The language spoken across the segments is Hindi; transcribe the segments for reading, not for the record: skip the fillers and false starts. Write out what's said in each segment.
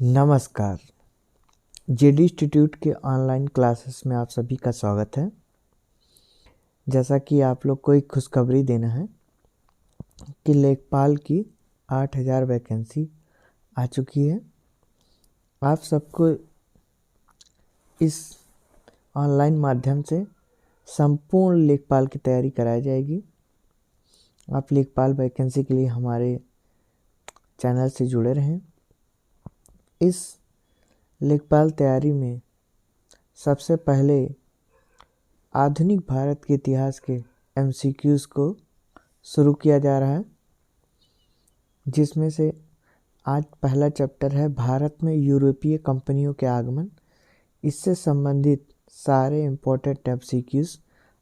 नमस्कार। जेडी इंस्टीट्यूट के ऑनलाइन क्लासेस में आप सभी का स्वागत है। जैसा कि आप लोग को एक खुशखबरी देना है कि लेखपाल की 8000 वैकेंसी आ चुकी है। आप सबको इस ऑनलाइन माध्यम से संपूर्ण लेखपाल की तैयारी कराई जाएगी। आप लेखपाल वैकेंसी के लिए हमारे चैनल से जुड़े रहें। इस लेखपाल तैयारी में सबसे पहले आधुनिक भारत के इतिहास के एमसीक्यूज़ को शुरू किया जा रहा है, जिसमें से आज पहला चैप्टर है भारत में यूरोपीय कंपनियों के आगमन। इससे संबंधित सारे इम्पोर्टेंट एमसीक्यूज़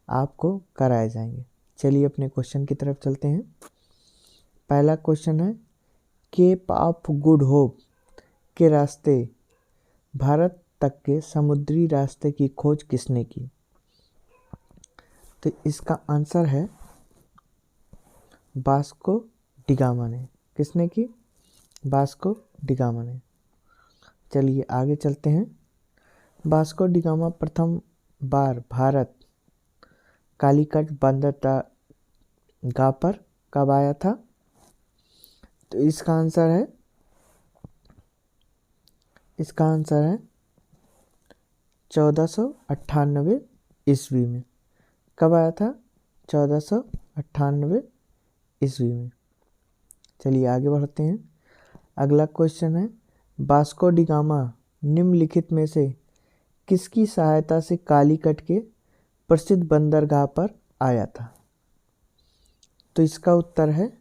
आपको कराए जाएंगे। चलिए अपने क्वेश्चन की तरफ चलते हैं। पहला क्वेश्चन है, केप ऑफ गुड होप के रास्ते भारत तक के समुद्री रास्ते की खोज किसने की? तो इसका आंसर है वास्को डिगामा ने। किसने की? वास्को डिगामा ने। चलिए आगे चलते हैं। वास्को डिगामा प्रथम बार भारत कालीकट बंदरगाह पर कब आया था? तो इसका आंसर है 1498 ईस्वी में। कब आया था? 1498 ईस्वी में। चलिए आगे बढ़ते हैं। अगला क्वेश्चन है, वास्को डिगामा निम्नलिखित में से किसकी सहायता से कालीकट के प्रसिद्ध बंदरगाह पर आया था? तो इसका उत्तर है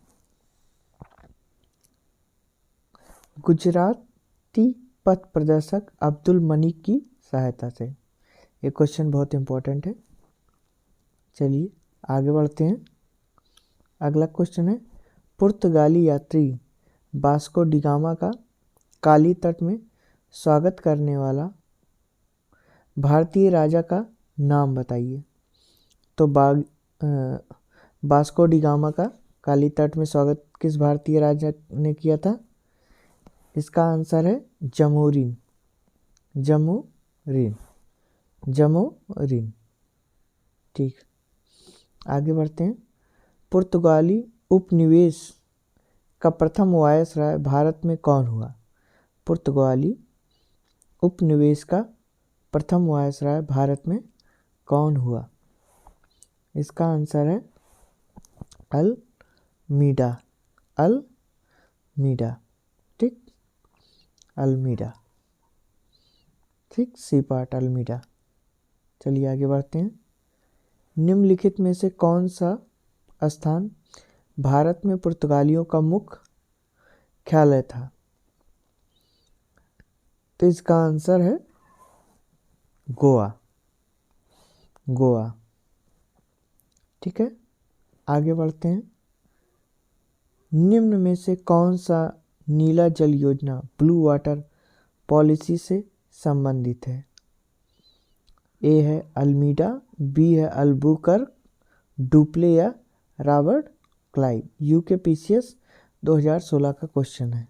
गुजराती पथ प्रदर्शक अब्दुल मनिक की सहायता से। ये क्वेश्चन बहुत इंपॉर्टेंट है। चलिए आगे बढ़ते हैं। अगला क्वेश्चन है, पुर्तगाली यात्री वास्को डिगामा का काली तट में स्वागत करने वाला भारतीय राजा का नाम बताइए। तो वास्को डिगामा का काली तट में स्वागत किस भारतीय राजा ने किया था? इसका आंसर है जमोरिन। जमोरिन। ठीक, आगे बढ़ते हैं। पुर्तगाली उपनिवेश का प्रथम वायसराय भारत में कौन हुआ? पुर्तगाली उपनिवेश का प्रथम वायसराय भारत में कौन हुआ? इसका आंसर है अल्मीडा। ठीक, अल्मीडा। ठीक, सी पार्ट अल्मीडा। चलिए आगे बढ़ते हैं। निम्नलिखित में से कौन सा स्थान भारत में पुर्तगालियों का मुख्य ख्यालय था? तो इसका आंसर है गोवा। ठीक है, आगे बढ़ते हैं। निम्न में से कौन सा नीला जल योजना ब्लू वाटर पॉलिसी से संबंधित है? ए है अल्मीडा, बी है अल्बुकर्क, डुप्ले या रॉबर्ट क्लाइव। यूकेपीसीएस 2016 का क्वेश्चन है।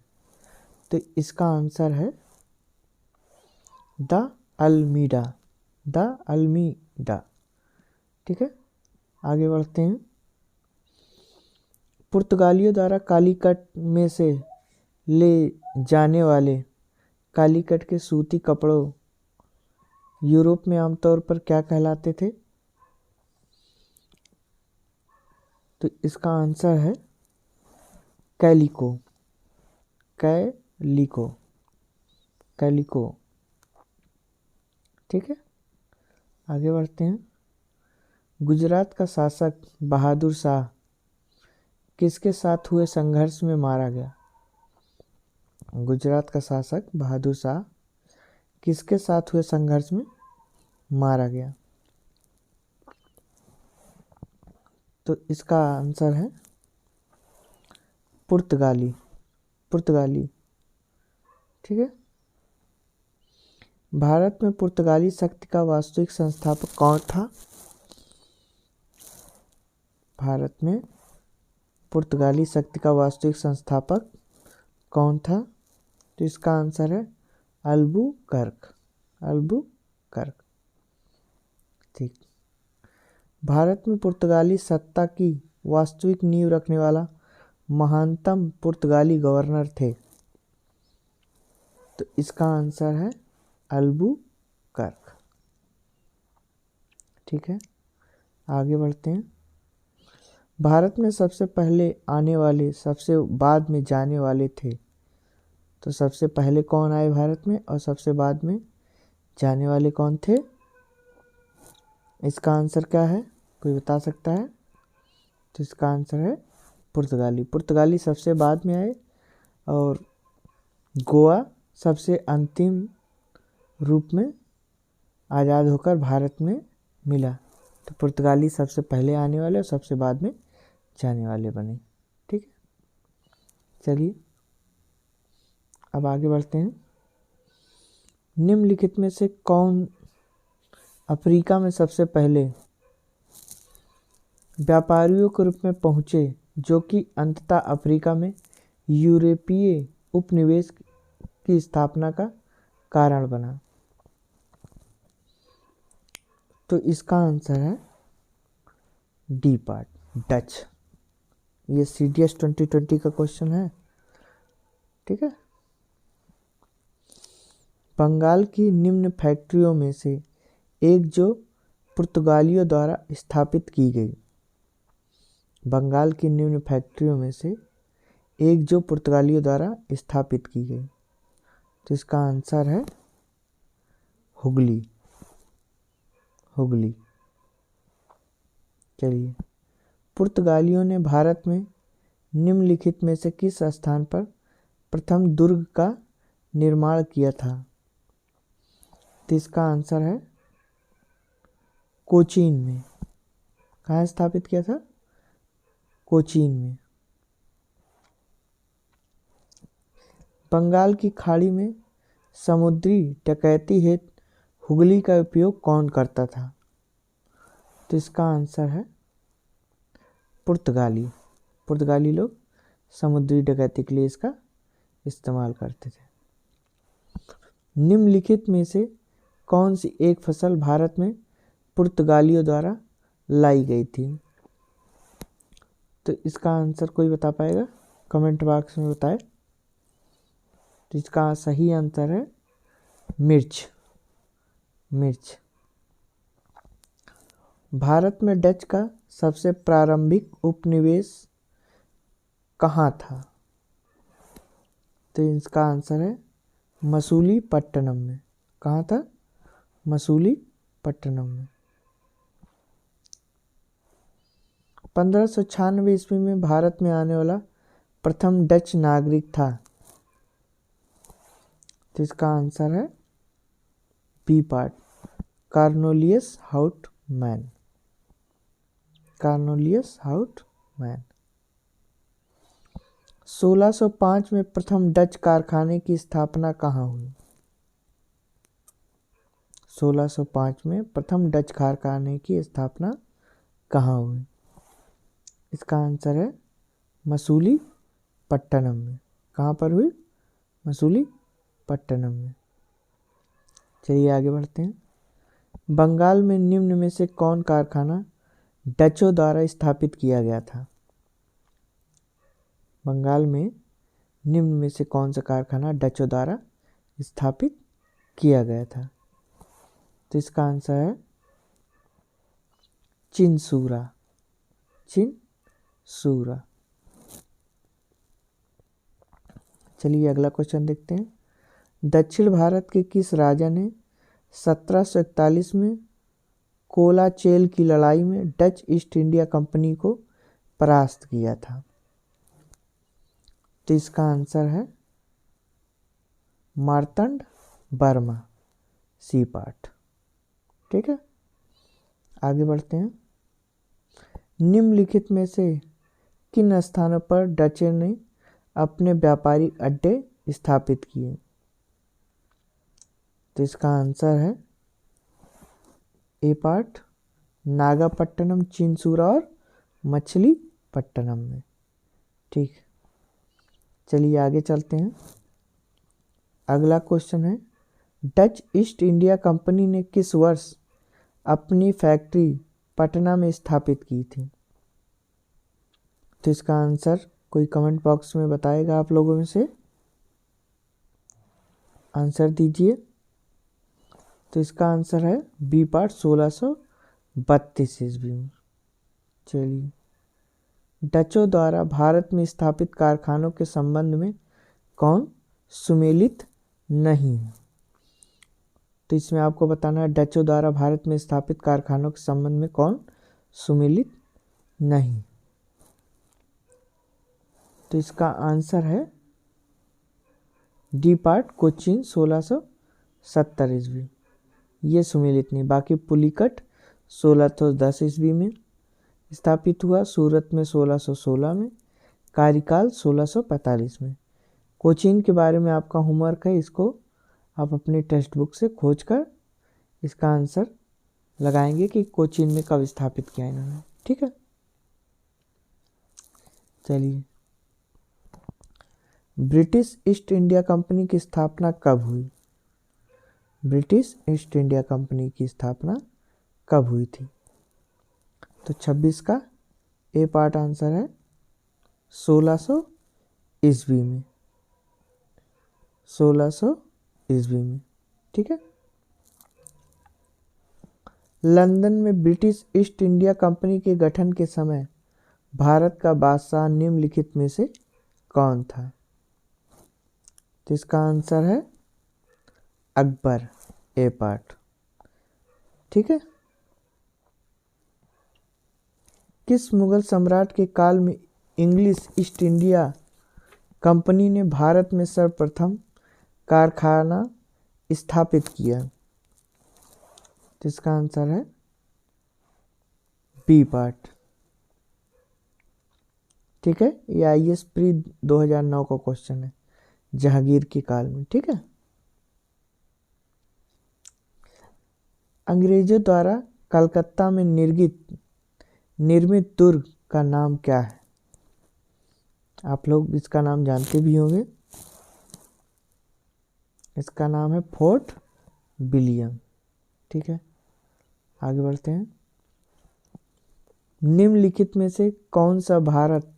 तो इसका आंसर है द अल्मीडा। ठीक है, आगे बढ़ते हैं। पुर्तगालियों द्वारा कालीकट में से ले जाने वाले कालीकट के सूती कपड़ों यूरोप में आमतौर पर क्या कहलाते थे? तो इसका आंसर है कैलिको। ठीक है, आगे बढ़ते हैं। गुजरात का शासक बहादुर शाह किसके साथ हुए संघर्ष में मारा गया? गुजरात का शासक बहादुर शाह किसके साथ हुए संघर्ष में मारा गया? तो इसका आंसर है पुर्तगाली। ठीक है, भारत में पुर्तगाली शक्ति का वास्तविक संस्थापक कौन था? भारत में पुर्तगाली शक्ति का वास्तविक संस्थापक कौन था? तो इसका आंसर है अल्बुकर्क, अल्बुकर्क। ठीक। भारत में पुर्तगाली सत्ता की वास्तविक नींव रखने वाला महानतम पुर्तगाली गवर्नर थे। तो इसका आंसर है अल्बुकर्क। ठीक है, आगे बढ़ते हैं। भारत में सबसे पहले आने वाले सबसे बाद में जाने वाले थे। तो सबसे पहले कौन आए भारत में और सबसे बाद में जाने वाले कौन थे? इसका आंसर क्या है, कोई बता सकता है? तो इसका आंसर है पुर्तगाली। पुर्तगाली सबसे बाद में आए और गोवा सबसे अंतिम रूप में आज़ाद होकर भारत में मिला। तो पुर्तगाली सबसे पहले आने वाले और सबसे बाद में जाने वाले बने। ठीक है, चलिए अब आगे बढ़ते हैं। निम्नलिखित में से कौन अफ्रीका में सबसे पहले व्यापारियों के रूप में पहुंचे जो कि अंततः अफ्रीका में यूरोपीय उपनिवेश की स्थापना का कारण बना? तो इसका आंसर है डी पार्ट, डच। ये CDS 2020 का क्वेश्चन है। ठीक है। बंगाल की निम्न फैक्ट्रियों में से एक जो पुर्तगालियों द्वारा स्थापित की गई। बंगाल की निम्न फैक्ट्रियों में से एक जो पुर्तगालियों द्वारा स्थापित की गई। तो इसका आंसर है हुगली, हुगली। चलिए, पुर्तगालियों ने भारत में निम्नलिखित में से किस स्थान पर प्रथम दुर्ग का निर्माण किया था? तो इसका आंसर है कोचीन में। कहाँ स्थापित किया था? कोचीन में। बंगाल की खाड़ी में समुद्री डकैती हेतु हुगली का उपयोग कौन करता था? तो इसका आंसर है पुर्तगाली। पुर्तगाली लोग समुद्री डकैती के लिए इसका इस्तेमाल करते थे। निम्नलिखित में से कौन सी एक फसल भारत में पुर्तगालियों द्वारा लाई गई थी? तो इसका आंसर कोई बता पाएगा? कमेंट बॉक्स में बताएं। तो इसका सही आंसर है मिर्च, मिर्च। भारत में डच का सबसे प्रारंभिक उपनिवेश कहाँ था? तो इसका आंसर है मसूलीपट्टनम में। कहाँ था? मसूलीपट्टनम में। 1596 ईस्वी में भारत में आने वाला प्रथम डच नागरिक था। तो इसका आंसर है बी पार्ट, कार्नोलियस हाउटमैन, कार्नोलियस हाउटमैन। 1605 में प्रथम डच कारखाने की स्थापना कहाँ हुई? 1605 में प्रथम डच कारखाने की स्थापना कहाँ हुई? इसका आंसर है मसूलीपट्टनम में। कहाँ पर हुई? मसूलीपट्टनम में। चलिए आगे बढ़ते हैं। बंगाल में निम्न में से कौन कारखाना डचों द्वारा स्थापित किया गया था? बंगाल में निम्न में से कौन सा कारखाना डचों द्वारा स्थापित किया गया था? तो इसका आंसर है चिनसूरा, चिनसूरा। चलिए अगला क्वेश्चन देखते हैं। दक्षिण भारत के किस राजा ने 1741 में कोलाचेल की लड़ाई में डच ईस्ट इंडिया कंपनी को परास्त किया था? तो इसका आंसर है मार्तंड वर्मा, सी पार्ट। ठीक है, आगे बढ़ते हैं। निम्नलिखित में से किन स्थानों पर डचों ने अपने व्यापारिक अड्डे स्थापित किए? तो इसका आंसर है ए पार्ट, नागापट्टनम, चिनसूरा और मछलीपट्टनम में। ठीक, चलिए आगे चलते हैं। अगला क्वेश्चन है डच ईस्ट इंडिया कंपनी ने किस वर्ष अपनी फैक्ट्री पटना में स्थापित की थी? तो इसका आंसर कोई कमेंट बॉक्स में बताएगा आप लोगों में से, आंसर दीजिए। तो इसका आंसर है बी पार्ट 1632 ईस्वी में। चलिए, डचों द्वारा भारत में स्थापित कारखानों के संबंध में कौन सुमेलित नहीं है? तो इसमें आपको बताना है डचों द्वारा भारत में स्थापित कारखानों के संबंध में कौन सुमेलित नहीं। तो इसका आंसर है डी पार्ट कोचीन 1670 ईस्वी, ये सुमेलित नहीं। बाकी पुलिकट 1610 ईस्वी में स्थापित हुआ, सूरत में 1616 में, कारिकाल 1645 में। कोचीन के बारे में आपका होमवर्क है, इसको आप अपनी टेक्स्ट बुक से खोजकर इसका आंसर लगाएंगे कि कोचीन में कब स्थापित किया इन्होंने। ठीक है, चलिए, ब्रिटिश ईस्ट इंडिया कंपनी की स्थापना कब हुई? ब्रिटिश ईस्ट इंडिया कंपनी की स्थापना कब हुई थी? तो 26 का ए पार्ट आंसर है 1600 ईस्वी में, 1600 ईस्वी में। ठीक है, लंदन में ब्रिटिश ईस्ट इंडिया कंपनी के गठन के समय भारत का बादशाह निम्नलिखित में से कौन था? तो इसका आंसर है अकबर, ए पार्ट। ठीक है, किस मुगल सम्राट के काल में इंग्लिश ईस्ट इंडिया कंपनी ने भारत में सर्वप्रथम कारखाना स्थापित किया? तो इसका आंसर है बी पार्ट। ठीक है, ये IAS प्री 2009 का क्वेश्चन है, जहांगीर के काल में। ठीक है, अंग्रेजों द्वारा कलकत्ता में निर्मित दुर्ग का नाम क्या है? आप लोग इसका नाम जानते भी होंगे, इसका नाम है फोर्ट विलियम। ठीक है, आगे बढ़ते हैं। निम्नलिखित में से कौन सा भारत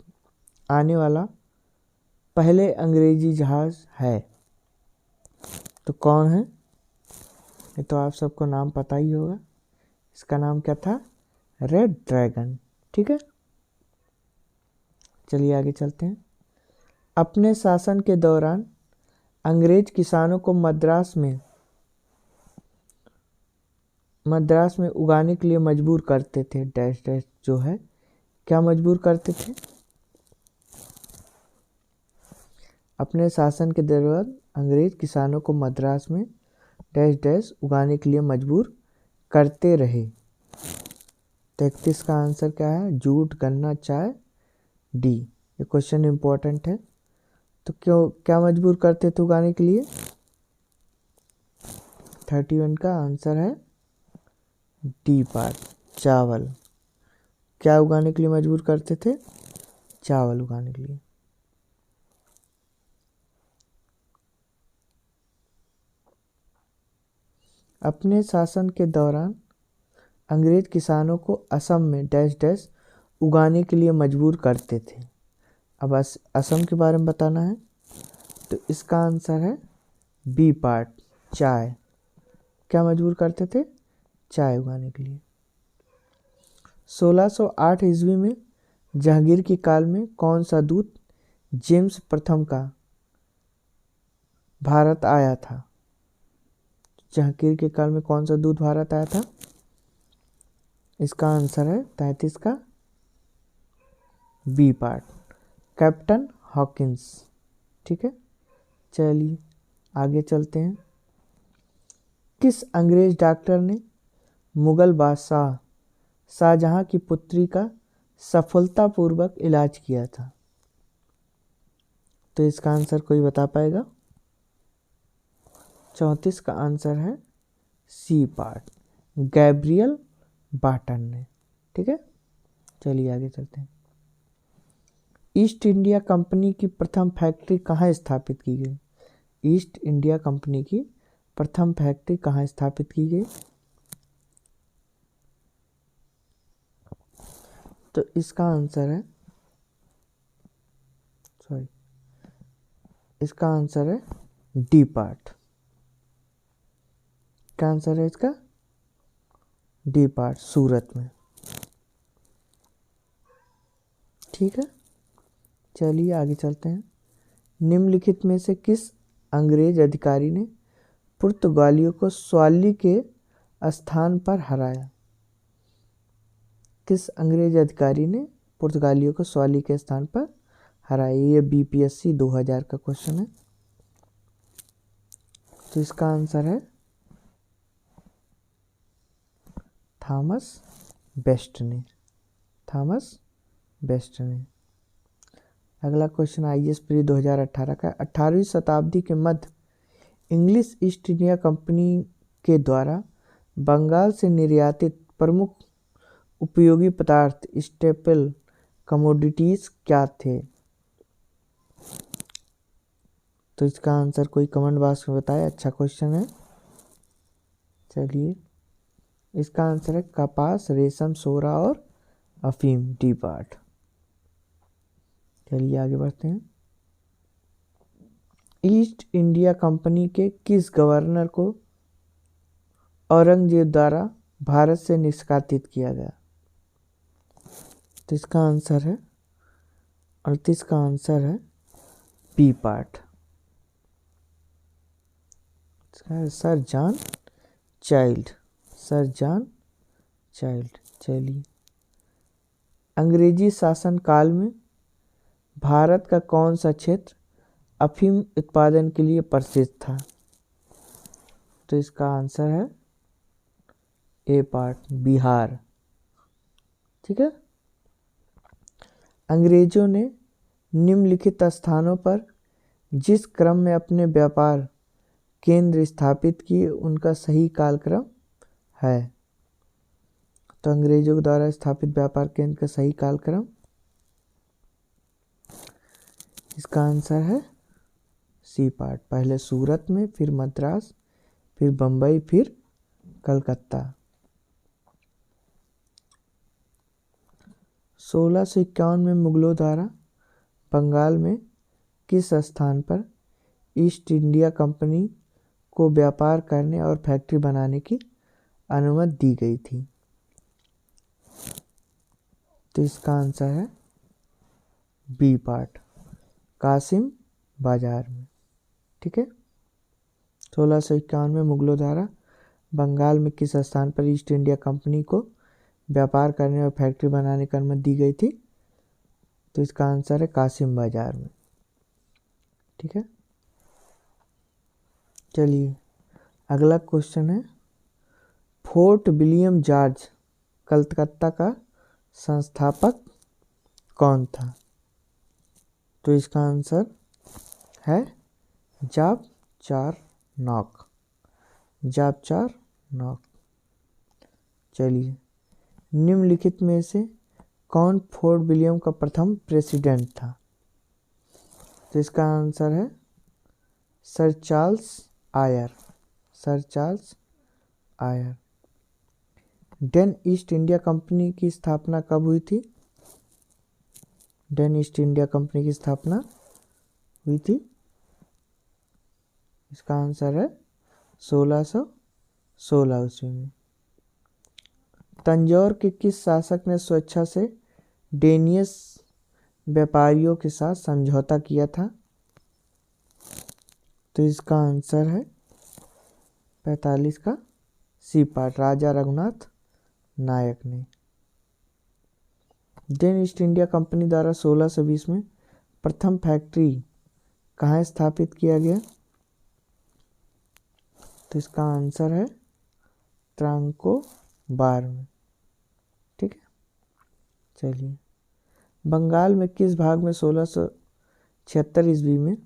आने वाला पहले अंग्रेजी जहाज है? तो कौन है? ये तो आप सबको नाम पता ही होगा, इसका नाम क्या था? Red dragon. ठीक है, चलिए आगे चलते हैं। अपने शासन के दौरान अंग्रेज किसानों को मद्रास में उगाने के लिए मजबूर करते थे, डैश डैश जो है, क्या मजबूर करते थे? अपने शासन के दौरान अंग्रेज किसानों को मद्रास में डैश डैश उगाने के लिए मजबूर करते रहे। 33 का आंसर क्या है? जूट, गन्ना, चाय, डी। ये क्वेश्चन इंपॉर्टेंट है। तो क्या मजबूर करते थे उगाने के लिए? 31 का आंसर है डी पार्ट, चावल। क्या उगाने के लिए मजबूर करते थे? चावल उगाने के लिए। अपने शासन के दौरान अंग्रेज किसानों को असम में डैश डैश उगाने के लिए मजबूर करते थे। अब असम के बारे में बताना है, तो इसका आंसर है बी पार्ट, चाय। क्या मजबूर करते थे? चाय उगाने के लिए। 1608 ईस्वी में जहांगीर के काल में कौन सा दूत जेम्स प्रथम का भारत आया था? जहांगीर के काल में कौन सा दूत भारत आया था? इसका आंसर है 33 का बी पार्ट, कैप्टन हॉकिंस। ठीक है, चलिए आगे चलते हैं। किस अंग्रेज डॉक्टर ने मुगल बादशाह शाहजहां की पुत्री का सफलतापूर्वक इलाज किया था? तो इसका आंसर कोई बता पाएगा? 34 का आंसर है सी पार्ट, गैब्रियल बाटन ने। ठीक है, चलिए आगे चलते हैं। ईस्ट इंडिया कंपनी की प्रथम फैक्ट्री कहाँ स्थापित की गई? ईस्ट इंडिया कंपनी की प्रथम फैक्ट्री कहाँ स्थापित की गई? तो इसका आंसर है इसका आंसर है डी पार्ट। क्या आंसर है इसका? डी पार्ट, सूरत में। ठीक है, चलिए आगे चलते हैं। निम्नलिखित में से किस अंग्रेज अधिकारी ने पुर्तगालियों को स्वाली के स्थान पर हराया? किस अंग्रेज अधिकारी ने पुर्तगालियों को स्वाली के स्थान पर हराया? ये बीपीएससी 2000 का क्वेश्चन है। तो इसका आंसर है थॉमस बेस्टने। थॉमस बेस्टने। अगला क्वेश्चन आईएएस प्री 2018 का। 18वीं शताब्दी के मध्य इंग्लिश ईस्ट इंडिया कंपनी के द्वारा बंगाल से निर्यातित प्रमुख उपयोगी पदार्थ स्टेपल कमोडिटीज क्या थे? तो इसका आंसर कोई कमेंट बॉक्स में बताए। अच्छा क्वेश्चन है। चलिए, इसका आंसर है कपास, रेशम, सोरा और अफीम, डी पार्ट। चलिए आगे बढ़ते हैं। ईस्ट इंडिया कंपनी के किस गवर्नर को औरंगजेब द्वारा भारत से निष्कासित किया गया? तो इसका आंसर है 38 का आंसर है B part. Sir John Child. Sir John Child. चलिए, अंग्रेजी शासन काल में भारत का कौन सा क्षेत्र अफीम उत्पादन के लिए प्रसिद्ध था? तो इसका आंसर है ए पार्ट, बिहार। ठीक है। अंग्रेजों ने निम्नलिखित स्थानों पर जिस क्रम में अपने व्यापार केंद्र स्थापित किए उनका सही कालक्रम है? तो अंग्रेजों के द्वारा स्थापित व्यापार केंद्र का सही कालक्रम, इसका आंसर है सी पार्ट। पहले सूरत में, फिर मद्रास, फिर बंबई, फिर कलकत्ता। 1651 में मुगलों द्वारा बंगाल में किस स्थान पर ईस्ट इंडिया कंपनी को व्यापार करने और फैक्ट्री बनाने की अनुमति दी गई थी? तो इसका आंसर है बी पार्ट, कासिम बाजार में। ठीक है। 1651 में मुगलों द्वारा बंगाल में किस स्थान पर ईस्ट इंडिया कंपनी को व्यापार करने और फैक्ट्री बनाने की अनुमति दी गई थी? तो इसका आंसर है कासिम बाजार में। ठीक है। चलिए, अगला क्वेश्चन है, फोर्ट विलियम जॉर्ज कलकत्ता का संस्थापक कौन था? तो इसका आंसर है जाब चार नॉक। जाब चार नॉक। चलिए, निम्नलिखित में से कौन फोर्ट विलियम का प्रथम प्रेसिडेंट था? तो इसका आंसर है sir Charles Eyre. Sir Charles Eyre. Then East India Company की स्थापना कब हुई थी? डेन ईस्ट इंडिया कंपनी की स्थापना हुई थी, इसका आंसर है 1616 ईस्वी में। तंजौर के किस शासक ने स्वेच्छा से डेनियस व्यापारियों के साथ समझौता किया था? तो इसका आंसर है 45 का सी पार्ट, राजा रघुनाथ नायक ने। डेन ईस्ट इंडिया कंपनी द्वारा 1620 में प्रथम फैक्ट्री कहाँ स्थापित किया गया? तो इसका आंसर है त्रांकोबार में। ठीक है। चलिए, बंगाल में किस भाग में 1676 ईस्वी में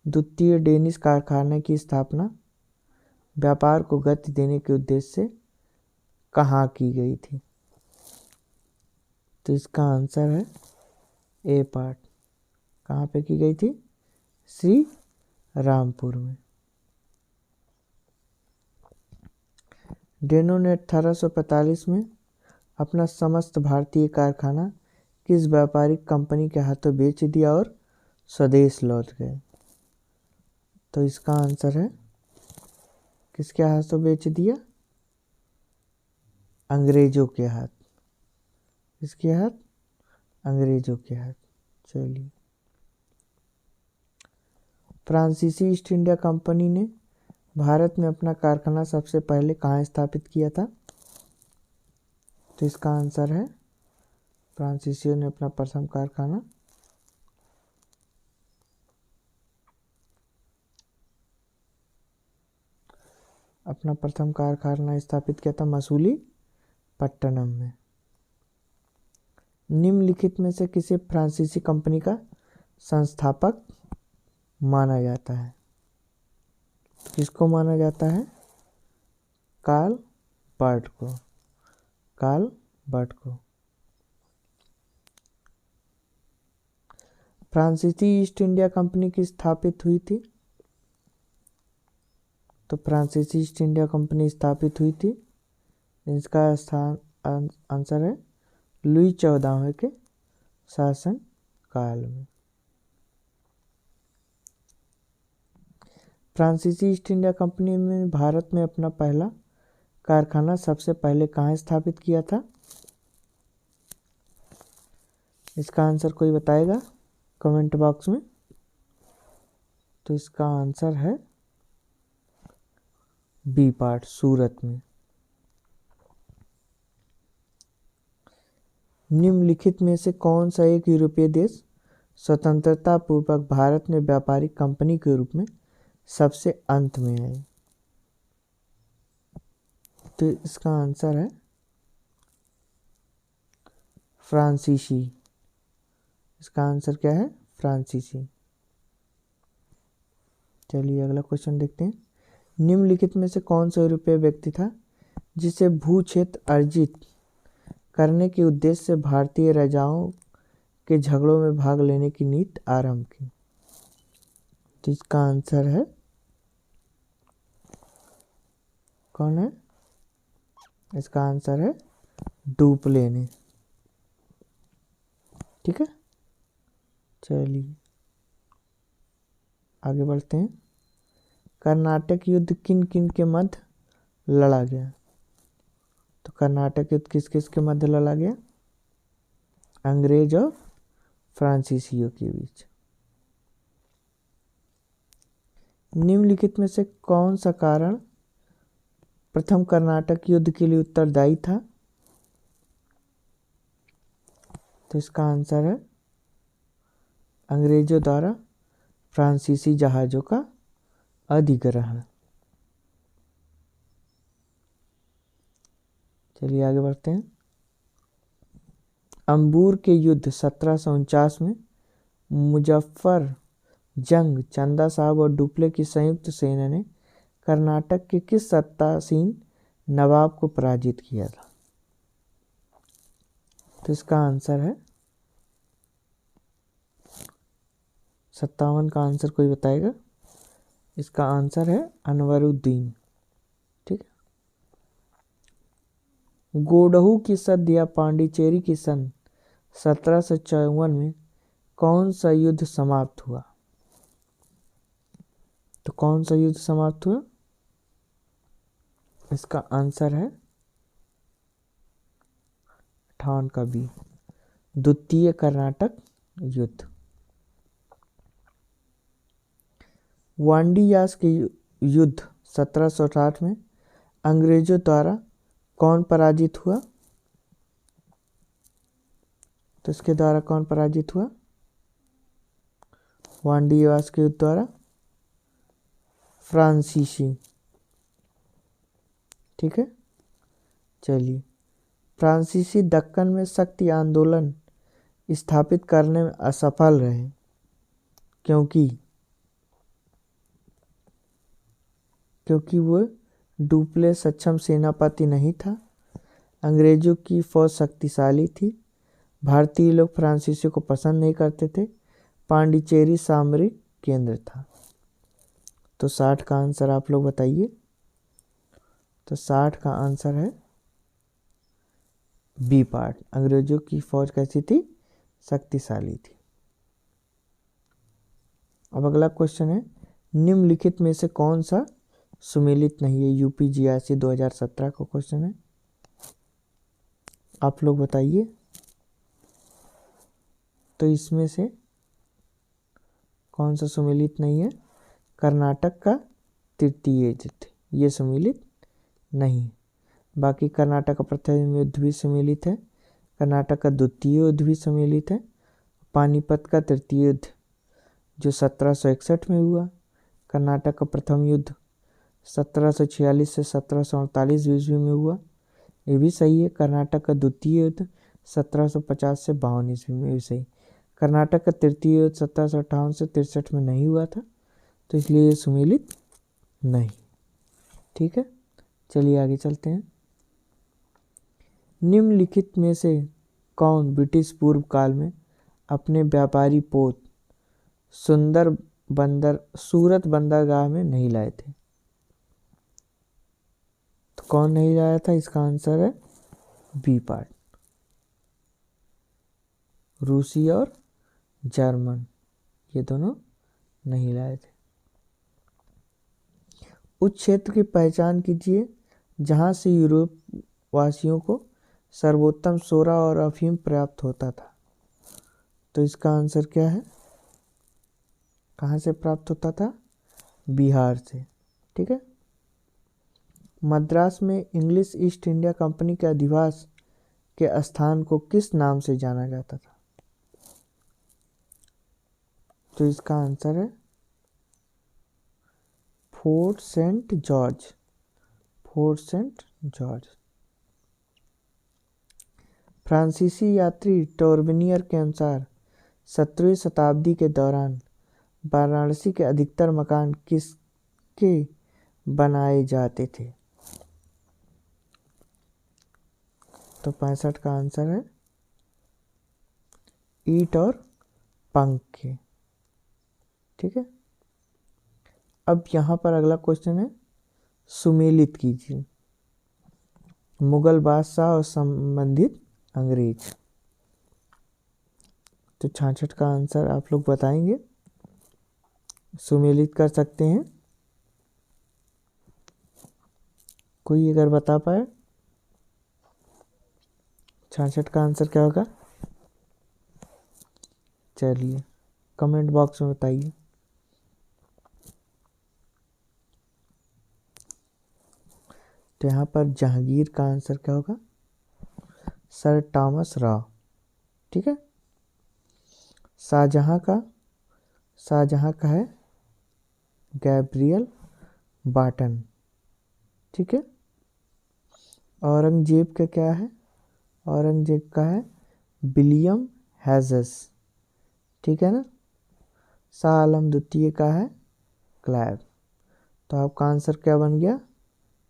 द्वितीय डेनिश कारखाने की स्थापना व्यापार को गति देने के उद्देश्य से कहाँ की गई थी? तो इसका आंसर है ए पार्ट, कहाँ पे की गई थी? श्री रामपुर में। डेनो ने 1845 में अपना समस्त भारतीय कारखाना किस व्यापारिक कंपनी के हाथों बेच दिया और स्वदेश लौट गए? तो इसका आंसर है किसके हाथों बेच दिया? अंग्रेजों के हाथ। किसके हाथ? अंग्रेजों के हाथ। चलिए, फ्रांसीसी ईस्ट इंडिया कंपनी ने भारत में अपना कारखाना सबसे पहले कहाँ स्थापित किया था? तो इसका आंसर है फ्रांसीसियों ने अपना प्रथम कारखाना स्थापित किया था मसूलीपट्टनम में। निम्नलिखित में से किसे फ्रांसीसी कंपनी का संस्थापक माना जाता है? किसको माना जाता है? कार्ल बर्ट को। कार्ल बर्ट को। फ्रांसीसी ईस्ट इंडिया कंपनी की स्थापित हुई थी? तो फ्रांसीसी ईस्ट इंडिया कंपनी स्थापित हुई थी, इसका आंसर है लुई 14वें के शासन काल में। फ्रांसीसी ईस्ट इंडिया कंपनी में भारत में अपना पहला कारखाना सबसे पहले कहाँ स्थापित किया था? इसका आंसर कोई बताएगा कमेंट बॉक्स में? तो इसका आंसर है बी पार्ट, सूरत में। निम्नलिखित में से कौन सा एक यूरोपीय देश स्वतंत्रता पूर्वक भारत में व्यापारिक कंपनी के रूप में सबसे अंत में है? तो इसका आंसर है फ्रांसीसी। इसका आंसर क्या है? फ्रांसीसी। चलिए अगला क्वेश्चन देखते हैं। निम्नलिखित में से कौन सा यूरोपीय व्यक्ति था जिसे भू क्षेत्र अर्जित करने के उद्देश्य से भारतीय राजाओं के झगड़ों में भाग लेने की नीति आरंभ की? तो इसका आंसर है कौन है? इसका आंसर है डुप्लेने। ठीक है, चलिए आगे बढ़ते हैं। कर्नाटक युद्ध किन किन के मध्य लड़ा गया? तो कर्नाटक युद्ध किस किस के मध्य लड़ा गया? अंग्रेज और फ्रांसीसियों के बीच। निम्नलिखित में से कौन सा कारण प्रथम कर्नाटक युद्ध के लिए उत्तरदायी था? तो इसका आंसर है अंग्रेजों द्वारा फ्रांसीसी जहाज़ों का अधिग्रहण। चलिए आगे बढ़ते हैं। अंबूर के युद्ध 1749 में मुजफ्फर जंग, चंदा साहब और डुप्ले की संयुक्त सेना ने कर्नाटक के किस सत्तासीन नवाब को पराजित किया था? तो इसका आंसर है 57 का आंसर कोई बताएगा? इसका आंसर है अनवरुद्दीन। ठीक है। गोडहू की सदी या पांडिचेरी की सन 1754 में कौन सा युद्ध समाप्त हुआ? तो कौन सा युद्ध समाप्त हुआ? इसका आंसर है ठान का बी, द्वितीय कर्नाटक युद्ध। वांडियास के युद्ध 1768 में अंग्रेजों द्वारा कौन पराजित हुआ? तो इसके द्वारा कौन पराजित हुआ? वांडियास के युद्ध द्वारा फ्रांसीसी। ठीक है, चलिए। फ्रांसीसी दक्कन में शक्ति आंदोलन स्थापित करने में असफल रहे क्योंकि वह डुप्ले सक्षम सेनापति नहीं था। अंग्रेजों की फौज शक्तिशाली थी। भारतीय लोग फ्रांसीसियों को पसंद नहीं करते थे। पांडिचेरी सामरिक केंद्र था। तो 60 का आंसर आप लोग बताइए। तो 60 का आंसर है बी पार्ट। अंग्रेजों की फौज कैसी थी? शक्तिशाली थी। अब अगला क्वेश्चन है, निम्नलिखित में से कौन सा सुमेलित नहीं है? यूपी जीआईसी 2017 का क्वेश्चन है, आप लोग बताइए। तो इसमें से कौन सा सुमेलित नहीं है? कर्नाटक का तृतीय युद्ध, ये सुमेलित नहीं। बाकी कर्नाटक का प्रथम युद्ध भी सुमेलित है, कर्नाटक का द्वितीय युद्ध भी सम्मिलित है, पानीपत का तृतीय युद्ध जो 1761 में हुआ, कर्नाटक का प्रथम युद्ध 1746 से 1748 ईस्वी में हुआ, ये भी सही है। कर्नाटक का द्वितीय युद्ध 1750 से 52 ईस्वी में भी सही। कर्नाटक का तृतीय युद्ध 1758 से 63 में नहीं हुआ था, तो इसलिए ये सुमेलित नहीं। ठीक है, चलिए आगे चलते हैं। निम्नलिखित में से कौन ब्रिटिश पूर्व काल में अपने व्यापारी पोत सूरत बंदरगाह में नहीं लाए थे? तो कौन नहीं लाया था? इसका आंसर है बी पार्ट, रूसी और जर्मन, ये दोनों नहीं लाए थे। उस क्षेत्र की पहचान कीजिए जहां से यूरोप वासियों को सर्वोत्तम सोरा और अफीम प्राप्त होता था। तो इसका आंसर क्या है? कहाँ से प्राप्त होता था? बिहार से। ठीक है। मद्रास में इंग्लिश ईस्ट इंडिया कंपनी के अधिवास के स्थान को किस नाम से जाना जाता था? तो इसका आंसर है Fort Saint George. Fort Saint George. फ्रांसीसी यात्री टोर्बिनियर के अनुसार 17वीं शताब्दी के दौरान वाराणसी के अधिकतर मकान किसके बनाए जाते थे? तो 65 का आंसर है ईंट और पंख के। ठीक है। अब यहाँ पर अगला क्वेश्चन है, सुमेलित कीजिए मुगल बादशाह और संबंधित अंग्रेज। तो 66 का आंसर आप लोग बताएंगे, सुमेलित कर सकते हैं। कोई अगर बता पाए 66 का आंसर क्या होगा? चलिए कमेंट बॉक्स में बताइए। तो यहाँ पर जहांगीर का आंसर क्या होगा? Sir Thomas raw. ठीक है। शाहजहां का है गैब्रियल बाटन। ठीक है। औरंगजेब का क्या है? औरंगजेब का है विलियम हैज़स। ठीक है ना। शाह आलम द्वितीय का है क्लाइव। तो आपका आंसर क्या बन गया?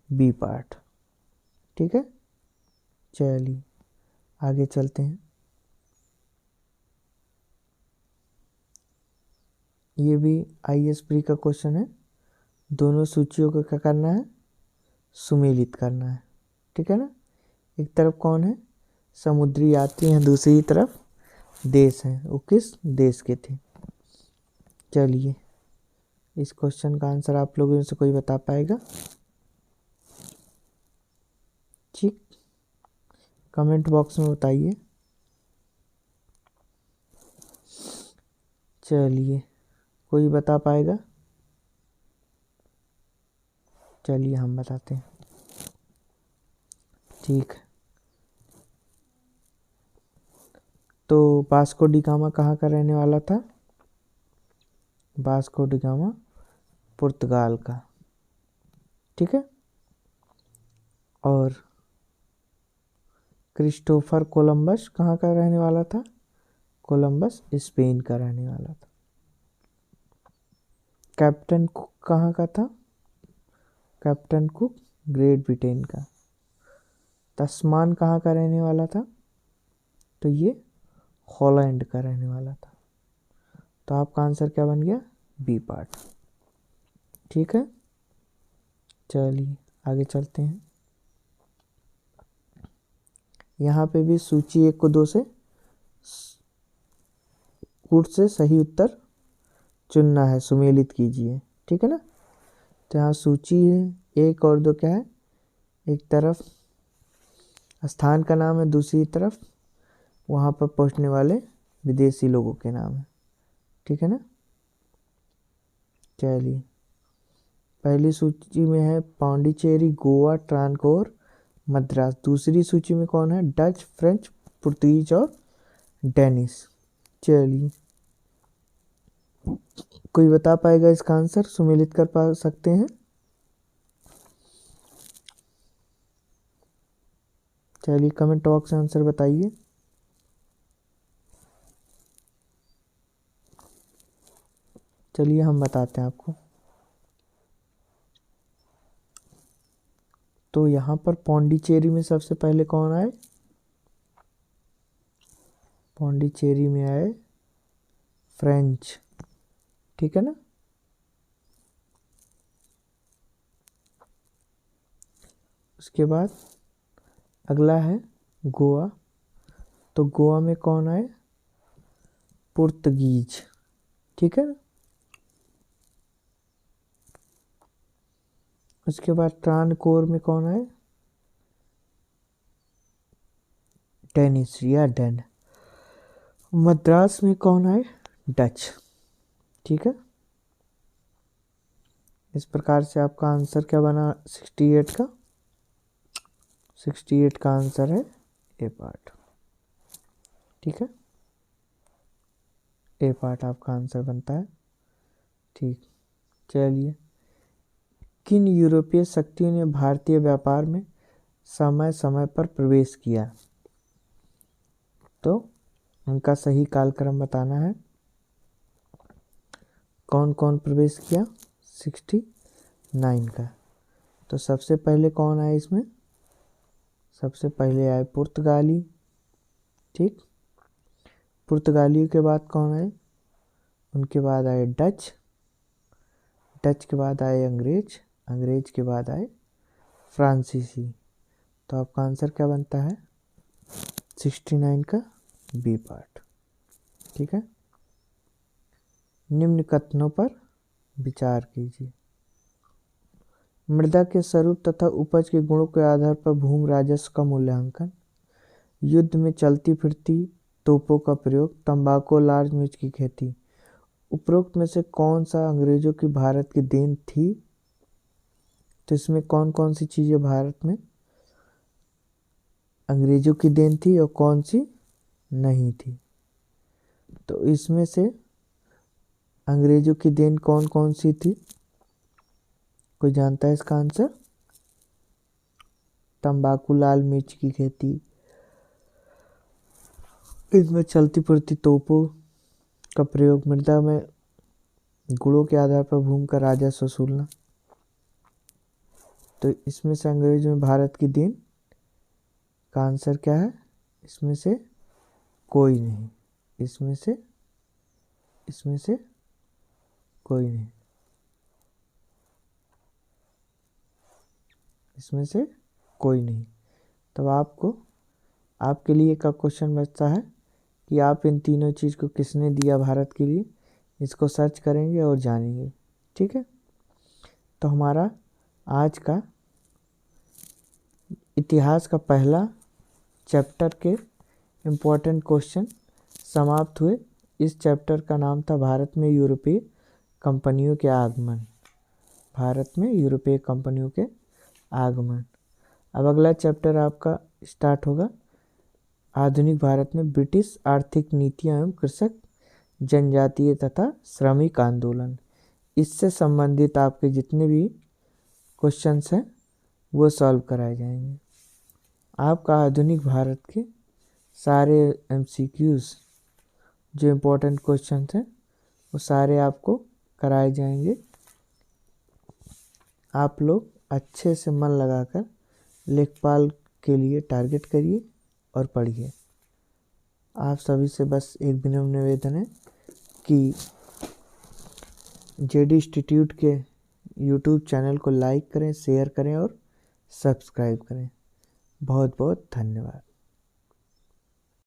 B part. ठीक है। चलिए आगे चलते हैं। ये भी आईएएस प्री का क्वेश्चन है। दोनों सूचियों को क्या करना है? सुमेलित करना है। ठीक है ना। एक तरफ कौन है? समुद्री यात्री हैं, दूसरी तरफ देश हैं। वो किस देश के थे? चलिए इस क्वेश्चन का आंसर आप लोगों में से कोई बता पाएगा? ठीक, कमेंट बॉक्स में बताइए। चलिए कोई बता पाएगा? चलिए हम बताते हैं। ठीक है। तो वास्को डी गामा कहाँ का रहने वाला था? वास्को डी गामा पुर्तगाल का। ठीक है। और क्रिस्टोफर कोलंबस कहाँ का रहने वाला था? कोलंबस स्पेन का रहने वाला था। कैप्टन कुक कहाँ का था? कैप्टन कुक ग्रेट ब्रिटेन का। तस्मान कहाँ का रहने वाला था? तो ये हॉलैंड का रहने वाला था। तो आपका आंसर क्या बन गया? B part. ठीक है। चलिए आगे चलते हैं। यहाँ पे भी सूची 1 को 2 से कूट से सही उत्तर चुनना है, सुमेलित कीजिए, ठीक है ना। तो यहाँ सूची है 1 और 2 क्या है, एक तरफ स्थान का नाम है, दूसरी तरफ वहाँ पर पहुँचने वाले विदेशी लोगों के नाम है, ठीक है ना। चलिए, पहली सूची में है पांडिचेरी, गोवा, ट्रांकोर, मद्रास। दूसरी सूची में कौन है, डच, फ्रेंच, पुर्तगीज और डेनिश। चलिए, कोई बता पाएगा इसका आंसर, सुमेलित कर पा सकते हैं। चलिए, कमेंट बॉक्स में आंसर बताइए। चलिए, हम बताते हैं आपको। तो यहाँ पर पौंडीचेरी में सबसे पहले कौन आए, पौंडीचेरी में आए फ्रेंच, ठीक है ना। उसके बाद अगला है गोवा, तो गोवा में कौन आए, पुर्तगीज, ठीक है ना। उसके बाद ट्रांकोर में कौन आए, डेनिश या डेन। मद्रास में कौन आए, डच, ठीक है। इस प्रकार से आपका आंसर क्या बना 68 का, 68 का आंसर है ए पार्ट, ठीक है। ए पार्ट आपका आंसर बनता है, ठीक। चलिए, किन यूरोपीय शक्तियों ने भारतीय व्यापार में समय समय पर प्रवेश किया, तो उनका सही कालक्रम बताना है। कौन कौन प्रवेश किया 69 का। तो सबसे पहले कौन आए इसमें, सबसे पहले आए पुर्तगाली, ठीक। पुर्तगालियों के बाद कौन आए, उनके बाद आए डच, डच के बाद आए अंग्रेज, अंग्रेज के बाद आए फ्रांसीसी। तो आपका आंसर क्या बनता है 69 का बी पार्ट, ठीक है। निम्न कथनों पर विचार कीजिए। मृदा के स्वरूप तथा उपज के गुणों के आधार पर भूमि राजस्व का मूल्यांकन, युद्ध में चलती फिरती तोपों का प्रयोग, तंबाकू, लाल मिर्च की खेती। उपरोक्त में से कौन सा अंग्रेजों की भारत की देन थी, तो इसमें कौन कौन सी चीज़ें भारत में अंग्रेजों की देन थी और कौन सी नहीं थी। तो इसमें से अंग्रेजों की देन कौन कौन सी थी, कोई जानता है इसका आंसर, तंबाकू, लाल मिर्च की खेती, इसमें चलती फिरती तोपों का प्रयोग, मृदा में गुणों के आधार पर भूमि का राजस्व वसूलना। तो इसमें से अंग्रेजों में भारत की देन का आंसर क्या है, इसमें से कोई नहीं, इसमें से कोई नहीं, इसमें से कोई नहीं। तब आपको आपके लिए का क्वेश्चन बचता है कि आप इन तीनों चीज़ को किसने दिया भारत के लिए, इसको सर्च करेंगे और जानेंगे, ठीक है। तो हमारा आज का इतिहास का पहला चैप्टर के इम्पोर्टेंट क्वेश्चन समाप्त हुए। इस चैप्टर का नाम था भारत में यूरोपीय कंपनियों के आगमन, भारत में यूरोपीय कंपनियों के आगमन। अब अगला चैप्टर आपका स्टार्ट होगा, आधुनिक भारत में ब्रिटिश आर्थिक नीतियाँ एवं कृषक, जनजातीय तथा श्रमिक आंदोलन। इससे संबंधित आपके जितने भी क्वेश्चंस हैं वो सॉल्व कराए जाएंगे। आपका आधुनिक भारत के सारे MCQs जो इम्पोर्टेंट क्वेश्चंस हैं वो सारे आपको कराए जाएंगे। आप लोग अच्छे से मन लगाकर लेखपाल के लिए टारगेट करिए और पढ़िए। आप सभी से बस एक विनम्र निवेदन है कि JD इंस्टीट्यूट के YouTube चैनल को लाइक करें, शेयर करें और सब्सक्राइब करें। बहुत बहुत धन्यवाद।